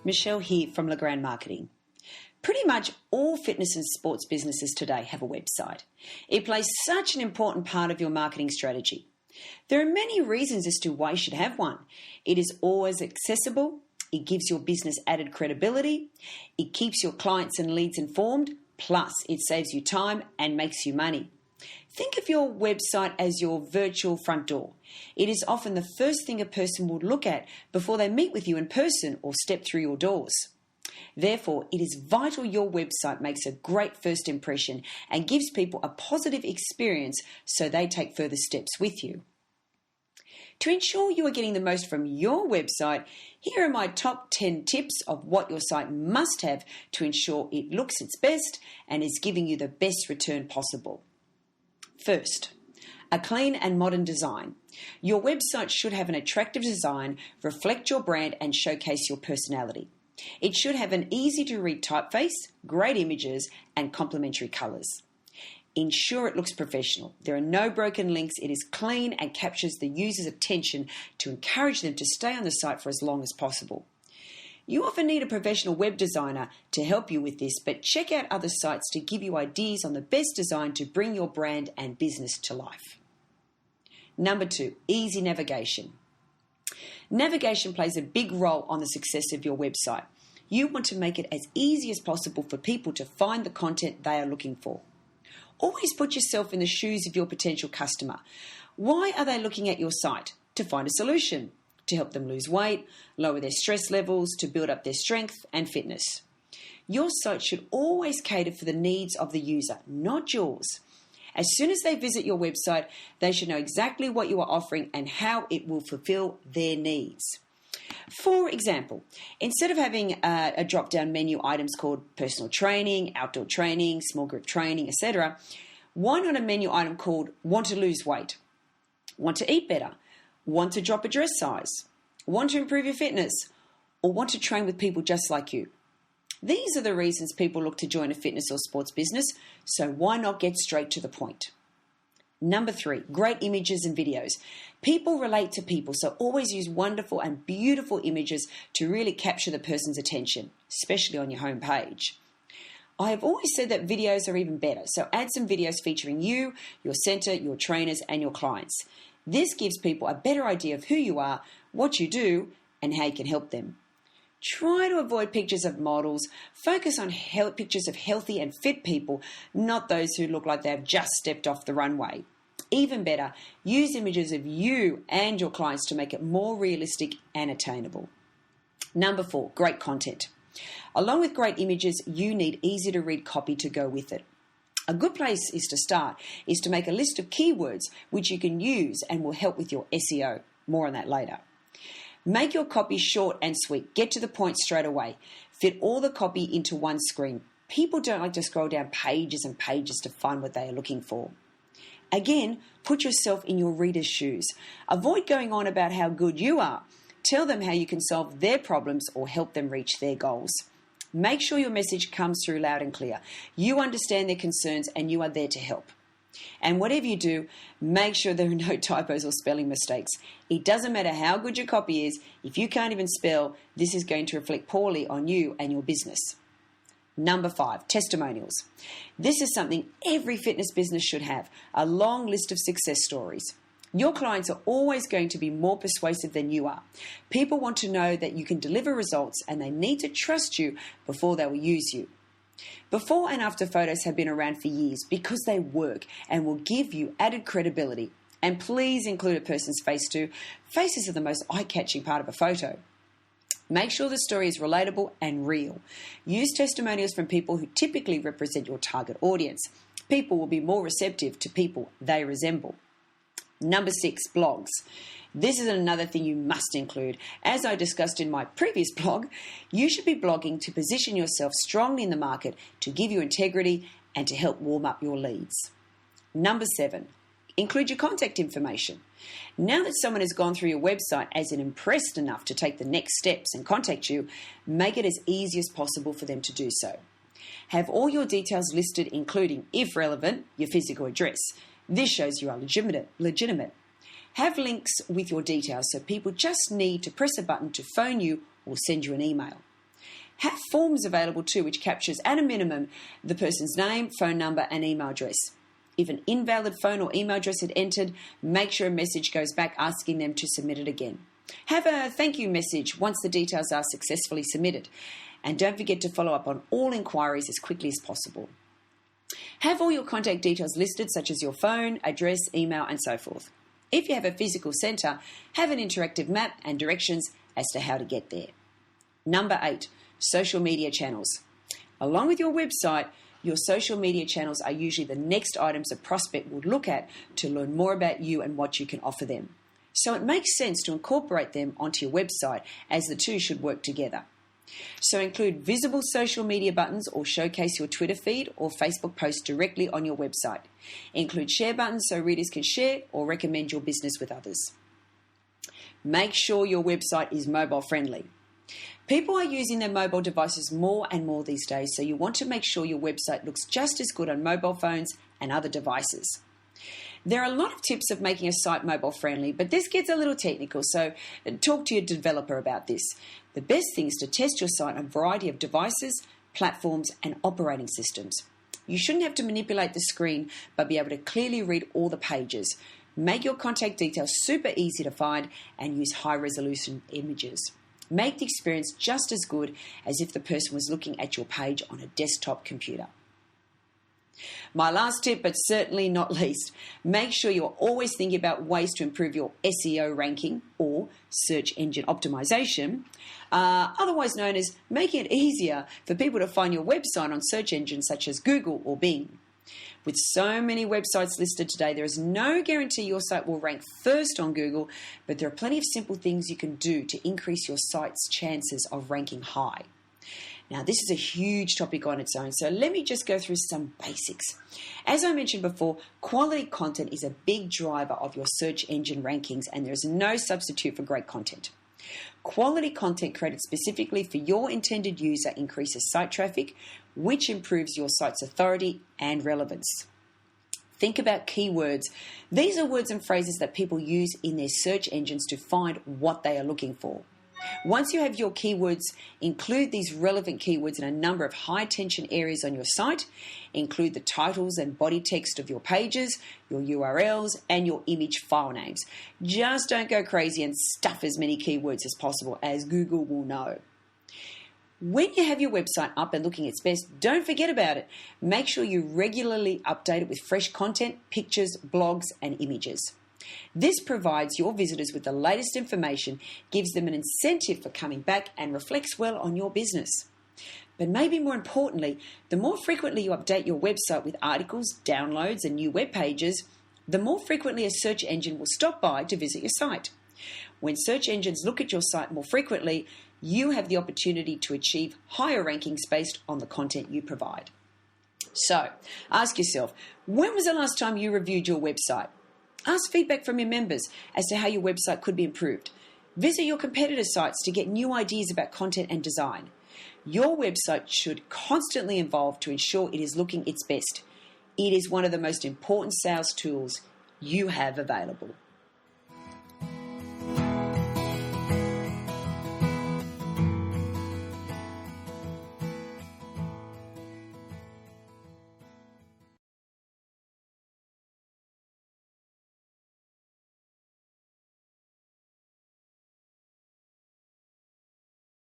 Michelle here from Legrand Marketing. Pretty much all fitness and sports businesses today have a website. It plays such an important part of your marketing strategy. There are many reasons as to why you should have one. It is always accessible, it gives your business added credibility, it keeps your clients and leads informed, plus it saves you time and makes you money. Think of your website as your virtual front door. It is often the first thing a person will look at before they meet with you in person or step through your doors. Therefore, it is vital your website makes a great first impression and gives people a positive experience so they take further steps with you. To ensure you are getting the most from your website, here are my top 10 tips of what your site must have to ensure it looks its best and is giving you the best return possible. First, a clean and modern design. Your website should have an attractive design, reflect your brand and showcase your personality. It should have an easy-to-read typeface, great images and complementary colours. Ensure it looks professional. There are no broken links. It is clean and captures the user's attention to encourage them to stay on the site for as long as possible. You often need a professional web designer to help you with this, but check out other sites to give you ideas on the best design to bring your brand and business to life. Number 2, easy navigation. Navigation plays a big role on the success of your website. You want to make it as easy as possible for people to find the content they are looking for. Always put yourself in the shoes of your potential customer. Why are they looking at your site? To find a solution, to help them lose weight, lower their stress levels, to build up their strength and fitness. Your site should always cater for the needs of the user, not yours. As soon as they visit your website, they should know exactly what you are offering and how it will fulfill their needs. For example, instead of having a drop-down menu items called personal training, outdoor training, small group training, etc., why not a menu item called want to lose weight, want to eat better, want to drop a dress size, want to improve your fitness, or want to train with people just like you? These are the reasons people look to join a fitness or sports business, so why not get straight to the point? Number 3, great images and videos. People relate to people, so always use wonderful and beautiful images to really capture the person's attention, especially on your home page. I have always said that videos are even better, so add some videos featuring you, your centre, your trainers and your clients. This gives people a better idea of who you are, what you do, and how you can help them. Try to avoid pictures of models. Focus on pictures of healthy and fit people, not those who look like they have just stepped off the runway. Even better, use images of you and your clients to make it more realistic and attainable. Number 4, great content. Along with great images, you need easy-to-read copy to go with it. A good place is to make a list of keywords which you can use and will help with your SEO. More on that later. Make your copy short and sweet. Get to the point straight away. Fit all the copy into one screen. People don't like to scroll down pages and pages to find what they are looking for. Again, put yourself in your reader's shoes. Avoid going on about how good you are. Tell them how you can solve their problems or help them reach their goals. Make sure your message comes through loud and clear. You understand their concerns and you are there to help. And whatever you do, make sure there are no typos or spelling mistakes. It doesn't matter how good your copy is, if you can't even spell, this is going to reflect poorly on you and your business. Number 5, testimonials. This is something every fitness business should have, a long list of success stories. Your clients are always going to be more persuasive than you are. People want to know that you can deliver results and they need to trust you before they will use you. Before and after photos have been around for years because they work and will give you added credibility. And please include a person's face too. Faces are the most eye-catching part of a photo. Make sure the story is relatable and real. Use testimonials from people who typically represent your target audience. People will be more receptive to people they resemble. Number 6, blogs. This is another thing you must include. As I discussed in my previous blog, you should be blogging to position yourself strongly in the market, to give you integrity and to help warm up your leads. Number 7, include your contact information. Now that someone has gone through your website as in impressed enough to take the next steps and contact you, make it as easy as possible for them to do so. Have all your details listed, including, if relevant, your physical address. This shows you are legitimate. Have links with your details so people just need to press a button to phone you or send you an email. Have forms available too, which captures at a minimum the person's name, phone number, and email address. If an invalid phone or email address had entered, make sure a message goes back asking them to submit it again. Have a thank you message once the details are successfully submitted. And don't forget to follow up on all inquiries as quickly as possible. Have all your contact details listed, such as your phone, address, email, and so forth. If you have a physical centre, have an interactive map and directions as to how to get there. Number 8, social media channels. Along with your website, your social media channels are usually the next items a prospect would look at to learn more about you and what you can offer them. So it makes sense to incorporate them onto your website, as the two should work together. So include visible social media buttons or showcase your Twitter feed or Facebook post directly on your website. Include share buttons so readers can share or recommend your business with others. Make sure your website is mobile friendly. People are using their mobile devices more and more these days, so you want to make sure your website looks just as good on mobile phones and other devices. There are a lot of tips of making a site mobile friendly, but this gets a little technical, so talk to your developer about this. The best thing is to test your site on a variety of devices, platforms, and operating systems. You shouldn't have to manipulate the screen, but be able to clearly read all the pages. Make your contact details super easy to find and use high-resolution images. Make the experience just as good as if the person was looking at your page on a desktop computer. My last tip, but certainly not least, make sure you're always thinking about ways to improve your SEO ranking or search engine optimization, otherwise known as making it easier for people to find your website on search engines such as Google or Bing. With so many websites listed today, there is no guarantee your site will rank first on Google, but there are plenty of simple things you can do to increase your site's chances of ranking high. Now, this is a huge topic on its own, so let me just go through some basics. As I mentioned before, quality content is a big driver of your search engine rankings, and there is no substitute for great content. Quality content created specifically for your intended user increases site traffic, which improves your site's authority and relevance. Think about keywords. These are words and phrases that people use in their search engines to find what they are looking for. Once you have your keywords, include these relevant keywords in a number of high-attention areas on your site. Include the titles and body text of your pages, your URLs, and your image file names. Just don't go crazy and stuff as many keywords as possible, as Google will know. When you have your website up and looking its best, don't forget about it. Make sure you regularly update it with fresh content, pictures, blogs, and images. This provides your visitors with the latest information, gives them an incentive for coming back, and reflects well on your business. But maybe more importantly, the more frequently you update your website with articles, downloads, and new web pages, the more frequently a search engine will stop by to visit your site. When search engines look at your site more frequently, you have the opportunity to achieve higher rankings based on the content you provide. So, ask yourself, when was the last time you reviewed your website? Ask feedback from your members as to how your website could be improved. Visit your competitor sites to get new ideas about content and design. Your website should constantly evolve to ensure it is looking its best. It is one of the most important sales tools you have available.